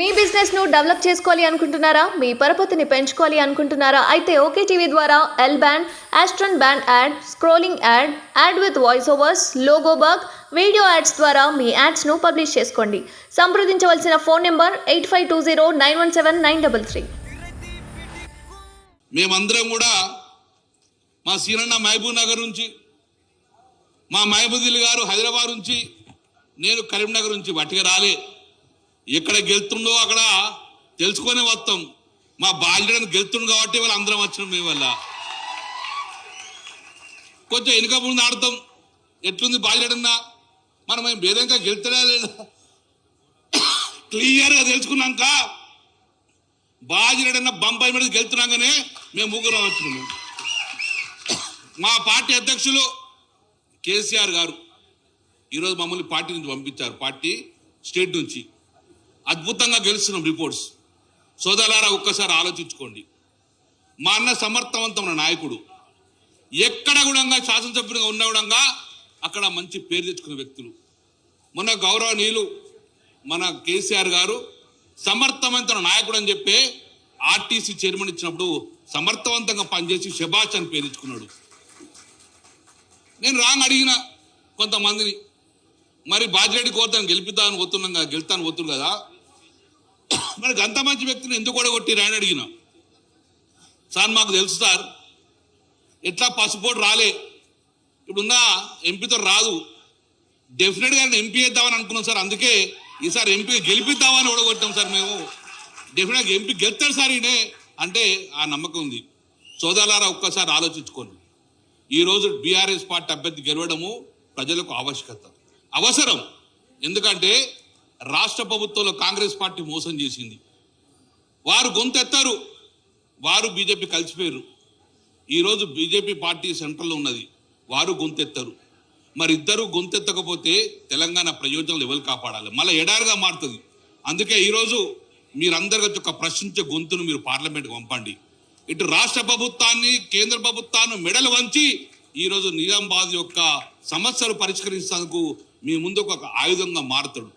మీ business ను develop చేసుకోవాలి అనుకుంటున్నారా? మీ పరపతిని పెంచుకోవాలి అనుకుంటున్నారా? అయితే ఓకే టీవీ ద్వారా L band, aston band ad, scrolling ad, ad with voice overs, logo bug, video ads ద్వారా మీ యాడ్స్ ను పబ్లిష్ చేసుకోండి. సంప్రదించవలసిన ఫోన్ నెంబర్ 8520917933. మేమందరం కూడా మా సీనన్న మహబూబ్ నగర్ నుంచి, మా మహబూబుల్ గారు హైదరాబాద్ నుంచి, నేను కరీంనగర్ నుంచి బట్టిగా రాలే. ఎక్కడ గెలుతుండో అక్కడ తెలుసుకొని వస్తాం. మా బాధ్యతను గెలుతుండు కాబట్టి వాళ్ళు అందరం వచ్చినాం. మీ వల్ల కొంచెం వెనుక ముందు ఆడతాం. ఎట్లుంది బాధ్యతన్నా మనం భేదంగా గెలుతున్నా లేదా క్లియర్గా తెలుసుకున్నాక బాధ్యతన్నా బంపాయి మీద గెలుతున్నాగానే మేము ముగ్గురం వచ్చినాము. మా పార్టీ అధ్యక్షులు కేసీఆర్ గారు ఈరోజు మమ్మల్ని పార్టీ నుంచి పంపించారు. పార్టీ స్టేట్ నుంచి అద్భుతంగా గెలుస్తున్నాం. రిపోర్ట్స్ సోదరులారా ఒక్కసారి ఆలోచించుకోండి. మా అన్న సమర్థవంతమైన నాయకుడు, ఎక్కడ కూడా శాసనసభ్యుడిగా ఉన్న కూడా అక్కడ మంచి పేరు తెచ్చుకున్న వ్యక్తులు. మొన్న గౌరవనీయులు మన కేసీఆర్ గారు సమర్థవంతమైన నాయకుడు అని చెప్పి ఆర్టీసీ చైర్మన్ ఇచ్చినప్పుడు సమర్థవంతంగా పనిచేసి శభాష్ అని పేరు తెచ్చుకున్నాడు. నేను రాంగ్ అడిగిన కొంతమందిని, మరి బాజిరెడ్డి కోరుతాను గెలిపిద్దామని పోతున్నాం కదా, గెలుతాను పోతున్నారు కదా, మరి అంత మంచి వ్యక్తిని ఎందుకు కూడా కొట్టిరా అని అడిగిన. సార్ మాకు తెలుసు సార్, ఎట్లా పసుపోటు రాలే, ఇప్పుడున్న ఎంపీతో రాదు, డెఫినెట్గా ఎంపీ వేద్దామని అనుకున్నాం సార్. అందుకే ఈసారి ఎంపీ గెలిపిద్దామని కూడా కొట్టాం సార్. మేము డెఫినెట్గా ఎంపీ గెలుతాడు సార్ ఈయనే అంటే ఆ నమ్మకం ఉంది. సోదరులారా ఒక్కసారి ఆలోచించుకోండి. ఈరోజు బీఆర్ఎస్ పార్టీ అభ్యర్థి గెలవడము ప్రజలకు అవసరం. ఎందుకంటే రాష్ట్ర ప్రభుత్వంలో కాంగ్రెస్ పార్టీ మోసం చేసింది. వారు గొంతెత్తారు, వారు బీజేపీ కలిసిపోయారు. ఈరోజు బీజేపీ పార్టీ సెంట్రల్లో ఉన్నది, వారు గొంతెత్తారు. మరి ఇద్దరు గొంతెత్తకపోతే తెలంగాణ ప్రయోజనాలు ఎవరు కాపాడాలి? మళ్ళీ ఎడారిగా మారుతుంది. అందుకే ఈరోజు మీరందరి ఒక ప్రశ్నించే గొంతును మీరు పార్లమెంట్కి పంపండి. ఇటు రాష్ట్ర ప్రభుత్వాన్ని, కేంద్ర ప్రభుత్వాన్ని మెడలు వంచి ఈరోజు నిజామాబాద్ యొక్క సమస్యలు పరిష్కరించేందుకు మీ ముందుకు ఒక ఆయుధంగా మారుతాడు.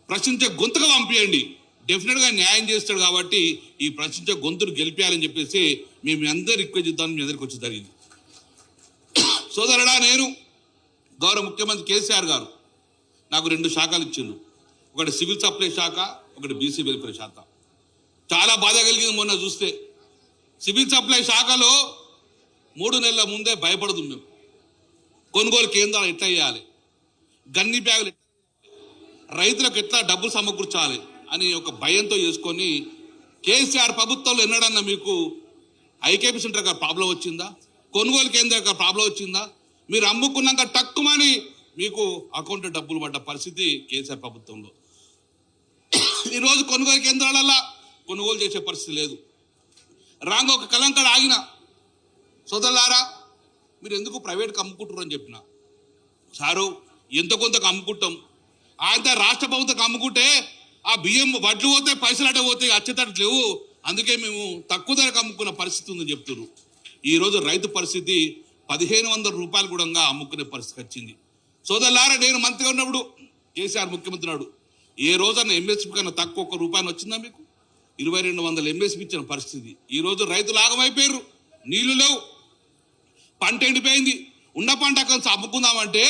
ప్రశ్నించే గొంతుగా పంపించండి, డెఫినెట్గా న్యాయం చేస్తాడు. కాబట్టి ఈ ప్రశ్నించే గొంతును గెలిపేయాలని చెప్పేసి మేము అందరూ రిక్వెస్ట్ చేద్దామని మీ అందరికి వచ్చి జరిగింది. సోదరుడా, నేను గౌరవ ముఖ్యమంత్రి కేసీఆర్ గారు నాకు 2 శాఖలు ఇచ్చిండు. ఒకటి సివిల్ సప్లై శాఖ, ఒకటి బీసీ వెల్ఫేర్ శాఖ. చాలా బాధ కలిగింది మొన్న చూస్తే. సివిల్ సప్లై శాఖలో 3 నెలల ముందే భయపడుతుంది మేము. కొనుగోలు కేంద్రాలు ఎట్లా చేయాలి, గన్ని బ్యాగులు రైతులకు ఎట్లా డబ్బులు సమకూర్చాలి అని ఒక భయంతో చేసుకొని, కేసీఆర్ ప్రభుత్వంలో ఎన్నడన్నా మీకు ఐకేపీ సెంటర్ గారు ప్రాబ్లం వచ్చిందా? కొనుగోలు కేంద్రం గారు ప్రాబ్లం వచ్చిందా? మీరు అమ్ముకున్నాక టక్కుమని మీకు అకౌంట్ డబ్బులు పడ్డ పరిస్థితి కేసీఆర్ ప్రభుత్వంలో. ఈరోజు కొనుగోలు కేంద్రాలల్లో కొనుగోలు చేసే పరిస్థితి లేదు. రాంగ్ ఒక కలంకడ ఆగిన. సోదరులారా, మీరు ఎందుకు ప్రైవేట్కి అమ్ముకుంటారు అని చెప్పిన. సారు ఎంత కొంతకు అమ్ముకుంటాం, ఆయన రాష్ట్ర ప్రభుత్వం అమ్ముకుంటే ఆ బియ్యం వడ్లు పోతే పైసలు అటే పోతే అచ్చేటట్టు లేవు, అందుకే మేము తక్కువ ధరకు అమ్ముకున్న పరిస్థితి ఉందని చెప్తున్నారు. ఈరోజు రైతు పరిస్థితి 1500 రూపాయలు కూడా అమ్ముకునే పరిస్థితి వచ్చింది. సోదరులారా, నేను మంత్రిగా ఉన్నప్పుడు కేసీఆర్ ముఖ్యమంత్రి నాడు ఏ రోజన్నా ఎంఎస్పీ కన్నా తక్కువ 1 రూపాయలు వచ్చిందా మీకు? 2200 ఎంఎస్పీ ఇచ్చిన పరిస్థితి. ఈరోజు రైతులు ఆగమైపోయారు, నీళ్లు లేవు, పంట ఎండిపోయింది. ఉన్న పంట కలిసి అమ్ముకుందామంటే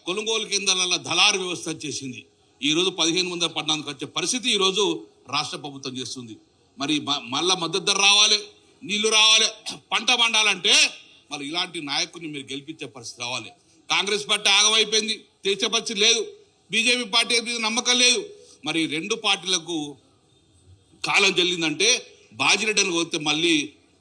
కొనుగోలు కేంద్రాల దళారు వ్యవస్థ వచ్చేసింది. ఈరోజు 1514 వచ్చే పరిస్థితి ఈరోజు రాష్ట్ర ప్రభుత్వం చేస్తుంది. మరి మళ్ళా మద్దతు ధర రావాలి, నీళ్లు రావాలి, పంట పండాలంటే మరి ఇలాంటి నాయకుడిని మీరు గెలిపించే పరిస్థితి రావాలి. కాంగ్రెస్ పార్టీ ఆగమైపోయింది, తెచ్చే పరిస్థితి లేదు. బీజేపీ పార్టీ మీద నమ్మకం లేదు. మరి 2 పార్టీలకు కాలం చెల్లిందంటే బాజిరెడ్డిని పోతే మళ్ళీ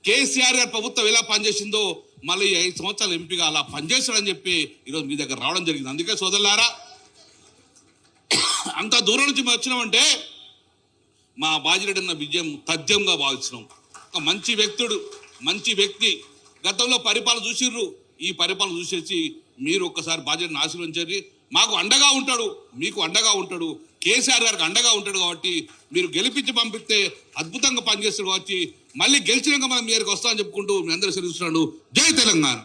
కేసీఆర్ గారి ప్రభుత్వం ఎలా పనిచేసిందో మళ్ళీ 5 సంవత్సరాలు ఎంపీగా అలా పనిచేస్తాడని చెప్పి ఈరోజు మీ దగ్గర రావడం జరిగింది. అందుకే సోదరులారా, అంత దూరం నుంచి మేము వచ్చినామంటే మా బాజిరెడ్డి అన్న విజయం తథ్యంగా భావిస్తున్నాం. ఒక మంచి వ్యక్తుడు, మంచి వ్యక్తి. గతంలో పరిపాలన చూసిర్రు, ఈ పరిపాలన చూసేసి మీరు ఒక్కసారి బాజిరెడ్డిని ఆశీర్వదించండి. మాకు అండగా ఉంటాడు, మీకు అండగా ఉంటాడు, కేసీఆర్ గారికి అండగా ఉంటాడు. కాబట్టి మీరు గెలిపించి పంపిస్తే అద్భుతంగా పనిచేస్తారు. కాబట్టి మళ్ళీ గెలిచినాక మనం మీరికి వస్తామని చెప్పుకుంటూ మీ అందరూ సెలవుస్తున్నాడు. జై తెలంగాణ.